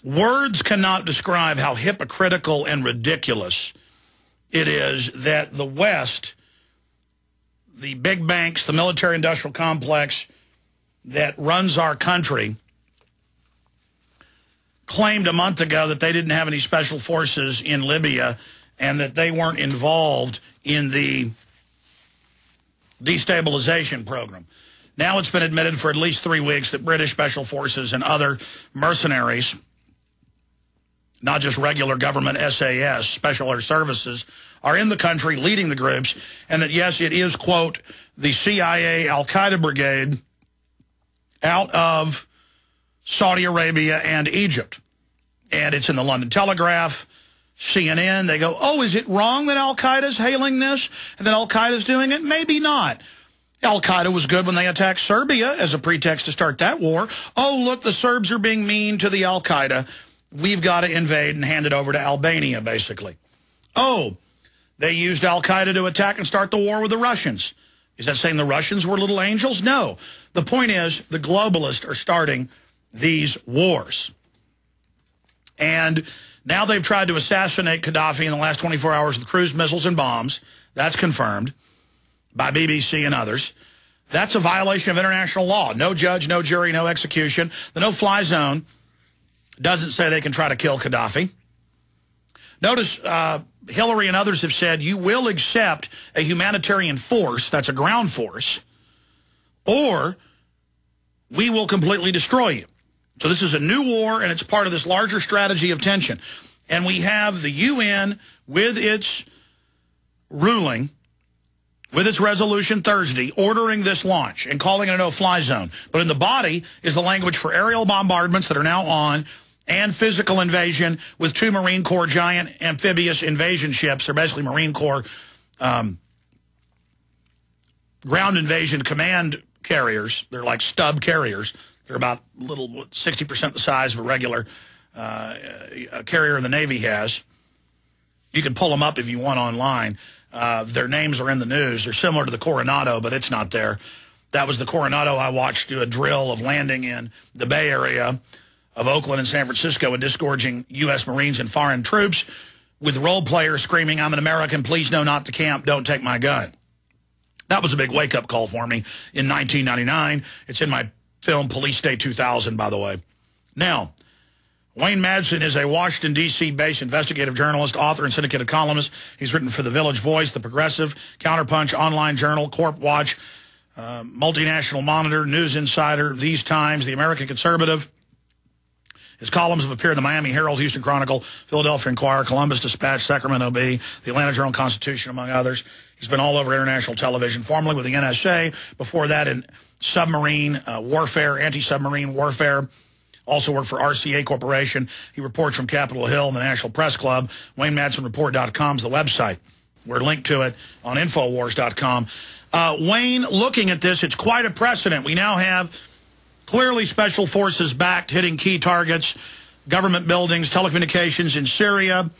Words cannot describe how hypocritical and ridiculous it is that the West, the big banks, the military-industrial complex that runs our country, claimed a month ago that they didn't have any special forces in Libya and that they weren't involved in the destabilization program. Now it's been admitted for at least 3 weeks that British special forces and other mercenaries, not just regular government SAS, special air services, are in the country leading the groups, and that, yes, it is, quote, the CIA Al-Qaeda brigade out of Saudi Arabia and Egypt. And it's in the London Telegraph, CNN. They go, oh, is it wrong that Al-Qaeda's hailing this and that Al-Qaeda's doing it? Maybe not. Al-Qaeda was good when they attacked Serbia as a pretext to start that war. Oh, look, the Serbs are being mean to the Al-Qaeda. We've got to invade and hand it over to Albania, basically. Oh, they used Al-Qaeda to attack and start the war with the Russians. Is that saying the Russians were little angels? No. The point is the globalists are starting these wars. And now they've tried to assassinate Gaddafi in the last 24 hours with cruise missiles and bombs. That's confirmed by BBC and others. That's a violation of international law. No judge, no jury, no execution. The no-fly zone doesn't say they can try to kill Gaddafi. Notice Hillary and others have said you will accept a humanitarian force, that's a ground force, or we will completely destroy you. So this is a new war, and it's part of this larger strategy of tension. And we have the UN with its ruling, with its resolution Thursday, ordering this launch and calling it a no-fly zone. But in the body is the language for aerial bombardments that are now on and physical invasion with 2 Marine Corps giant amphibious invasion ships. They're basically Marine Corps ground invasion command carriers. They're like stub carriers. They're about 60% the size of a regular carrier the Navy has. You can pull them up if you want online. Their names are in the news. They're similar to the Coronado, but it's not there. That was the Coronado I watched do a drill of landing in the Bay Area of Oakland and San Francisco and disgorging U.S. Marines and foreign troops with role players screaming, I'm an American, please no, not to camp, don't take my gun. That was a big wake-up call for me in 1999. It's in my film Police State 2000, by the way. Now, Wayne Madsen is a Washington, D.C.-based investigative journalist, author, and syndicated columnist. He's written for The Village Voice, The Progressive, Counterpunch, Online Journal, Corp Watch, Multinational Monitor, News Insider, These Times, The American Conservative. His columns have appeared in the Miami Herald, Houston Chronicle, Philadelphia Inquirer, Columbus Dispatch, Sacramento Bee, the Atlanta Journal-Constitution, among others. He's been all over international television, formerly with the NSA, before that in submarine warfare, anti-submarine warfare. Also worked for RCA Corporation. He reports from Capitol Hill and the National Press Club. WayneMadsenReport.com is the website. We're linked to it on Infowars.com. Wayne, looking at this, it's quite a precedent. We now have clearly special forces backed, hitting key targets, government buildings, telecommunications in Syria.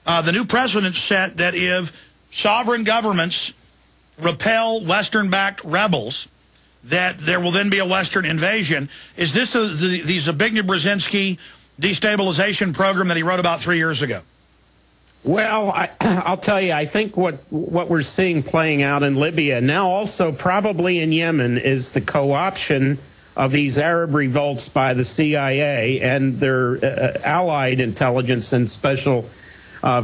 The new precedent set that if sovereign governments repel Western-backed rebels, that there will then be a Western invasion. Is this the Zbigniew-Brzezinski destabilization program that he wrote about 3 years ago? Well, I'll tell you, I think what we're seeing playing out in Libya, now also probably in Yemen, is the co-option of these Arab revolts by the CIA and their allied intelligence and special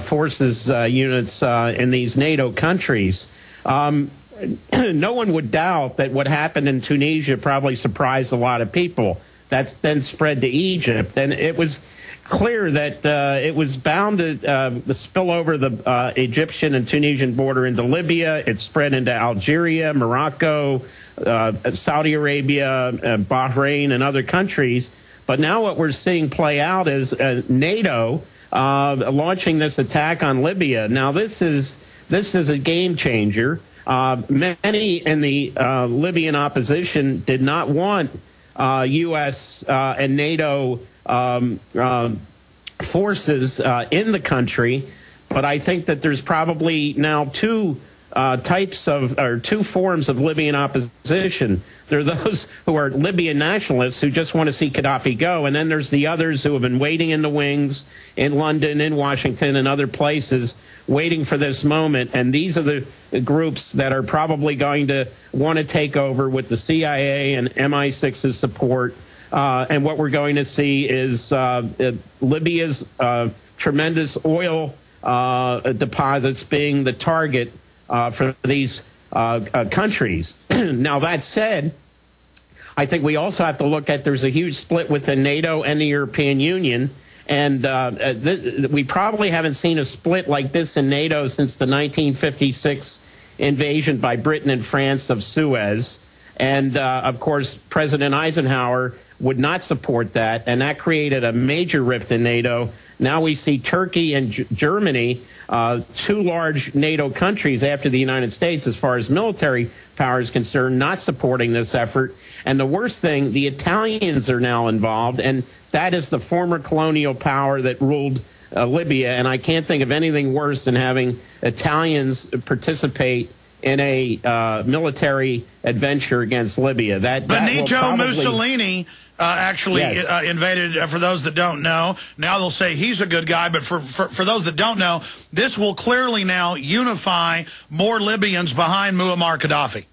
forces units in these NATO countries. No one would doubt that what happened in Tunisia probably surprised a lot of people. That's then spread to Egypt. And it was clear that it was bound to spill over the Egyptian and Tunisian border into Libya. It spread into Algeria, Morocco, Saudi Arabia, Bahrain, and other countries. But now what we're seeing play out is NATO launching this attack on Libya. Now, this is a game changer. Many in the Libyan opposition did not want U.S. and NATO forces in the country, but I think that there's probably now two types of, or two forms of Libyan opposition. There are those who are Libyan nationalists who just want to see Gaddafi go, and then there's the others who have been waiting in the wings in London, in Washington, and other places, waiting for this moment. And these are the groups that are probably going to want to take over with the CIA and MI6's support. And what we're going to see is Libya's tremendous oil deposits being the target for these countries. Now, that said, I think we also have to look at there's a huge split within NATO and the European Union. And we probably haven't seen a split like this in NATO since the 1956 invasion by Britain and France of Suez. And, of course, President Eisenhower would not support that, and that created a major rift in NATO. Now we see Turkey and Germany, two large NATO countries after the United States as far as military power is concerned, not supporting this effort. And the worst thing, the Italians are now involved, and that is the former colonial power that ruled Libya. And I can't think of anything worse than having Italians participate in a military adventure against Libya. Benito Mussolini actually invaded, for those that don't know. Now they'll say he's a good guy, but for those that don't know, this will clearly now unify more Libyans behind Muammar Gaddafi.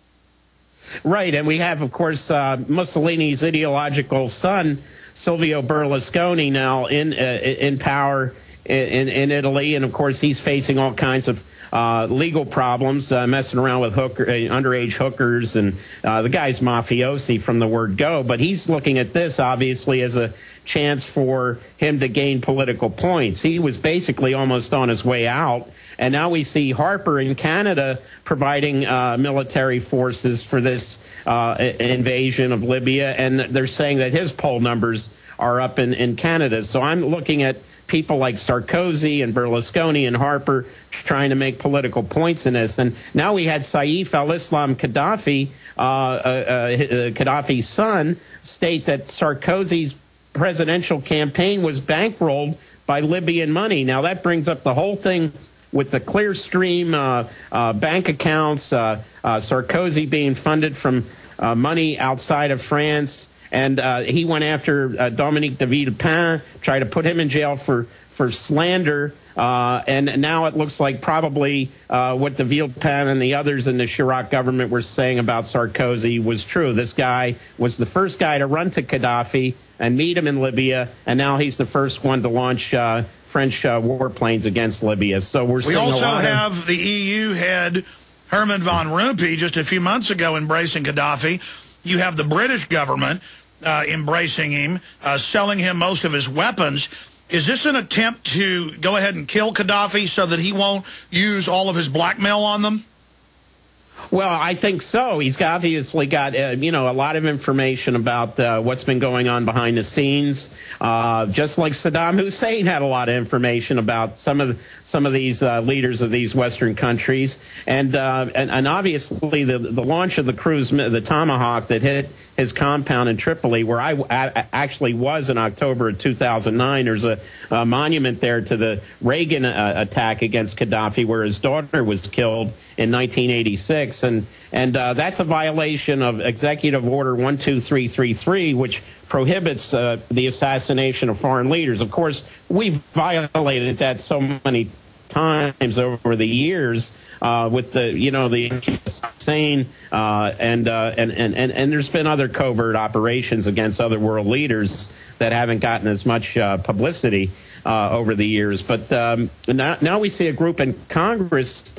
Right, and we have, of course, Mussolini's ideological son, Silvio Berlusconi, now in power in Italy, and of course he's facing all kinds of legal problems, messing around with underage hookers, and the guy's mafiosi from the word go. But he's looking at this, obviously, as a chance for him to gain political points. He was basically almost on his way out. And now we see Harper in Canada providing military forces for this invasion of Libya. And they're saying that his poll numbers are up in Canada. So I'm looking at people like Sarkozy and Berlusconi and Harper trying to make political points in this. And now we had Saif al-Islam Gaddafi, Gaddafi's son, state that Sarkozy's presidential campaign was bankrolled by Libyan money. Now that brings up the whole thing with the Clearstream bank accounts, Sarkozy being funded from money outside of France. And he went after Dominique de Villepin, tried to put him in jail for slander. And now it looks like probably what de Villepin and the others in the Chirac government were saying about Sarkozy was true. This guy was the first guy to run to Gaddafi and meet him in Libya, and now he's the first one to launch French warplanes against Libya. So we also have the EU head, Herman van Rompuy, just a few months ago embracing Gaddafi. You have the British government embracing him, selling him most of his weapons. Is this an attempt to go ahead and kill Gaddafi so that he won't use all of his blackmail on them? Well, I think so. He's obviously got, a lot of information about what's been going on behind the scenes. Just like Saddam Hussein had a lot of information about some of these leaders of these Western countries, and obviously the launch of the cruise, the Tomahawk, that hit his compound in Tripoli, where I actually was in October of 2009. There's a monument there to the Reagan attack against Gaddafi, where his daughter was killed in 1986. And that's a violation of Executive Order 12333, which prohibits the assassination of foreign leaders. Of course, we've violated that so many times over the years with the Hussein and there's been other covert operations against other world leaders that haven't gotten as much publicity over the years. But now we see a group in Congress,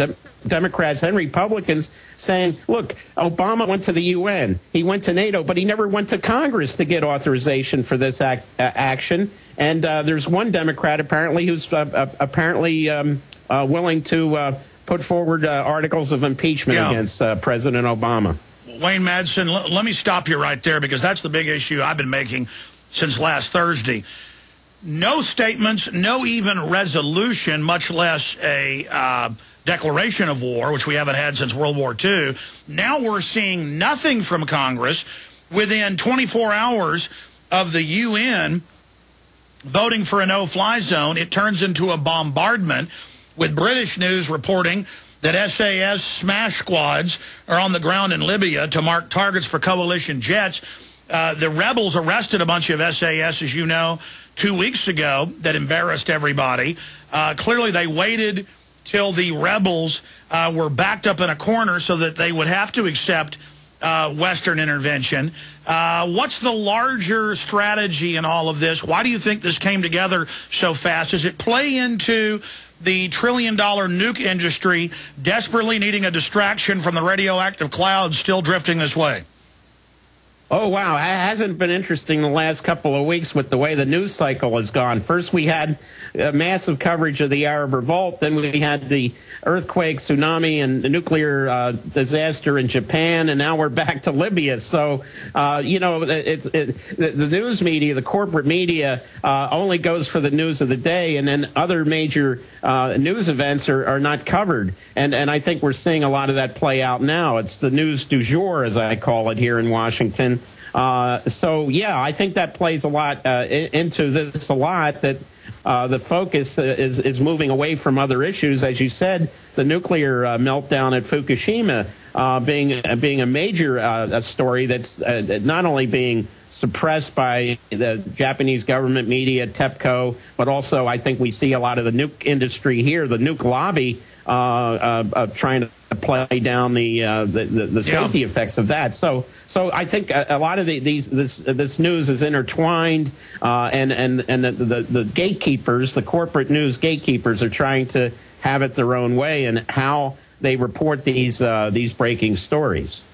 Democrats and Republicans, saying, look, Obama went to the UN, he went to NATO, but he never went to Congress to get authorization for this action. And there's one Democrat apparently who's willing to put forward articles of impeachment against President Obama. Wayne Madsen, let me stop you right there, because that's the big issue I've been making since last Thursday. No statements, no even resolution, much less a declaration of war, which we haven't had since World War II. Now we're seeing nothing from Congress. Within 24 hours of the UN voting for a no-fly zone, it turns into a bombardment, with British news reporting that SAS smash squads are on the ground in Libya to mark targets for coalition jets. The rebels arrested a bunch of SAS, as you know, 2 weeks ago that embarrassed everybody. Clearly, they waited till the rebels were backed up in a corner so that they would have to accept Western intervention. What's the larger strategy in all of this? Why do you think this came together so fast? Does it play into the trillion-dollar nuke industry desperately needing a distraction from the radioactive clouds still drifting this way? Oh, wow. It hasn't been interesting the last couple of weeks with the way the news cycle has gone. First, we had massive coverage of the Arab Revolt. Then we had the earthquake, tsunami, and the nuclear disaster in Japan. And now we're back to Libya. So, you know, the news media, the corporate media, only goes for the news of the day. And then other major news events are not covered. And I think we're seeing a lot of that play out now. It's the news du jour, as I call it here in Washington. So, yeah, I think that plays a lot into this a lot, that the focus is moving away from other issues. As you said, the nuclear meltdown at Fukushima being a major story that's not only being suppressed by the Japanese government media, TEPCO, but also I think we see a lot of the nuke industry here, the nuke lobby, trying to play down the safety effects of that. So I think a lot of this news is intertwined, and the gatekeepers, the corporate news gatekeepers, are trying to have it their own way in how they report these breaking stories.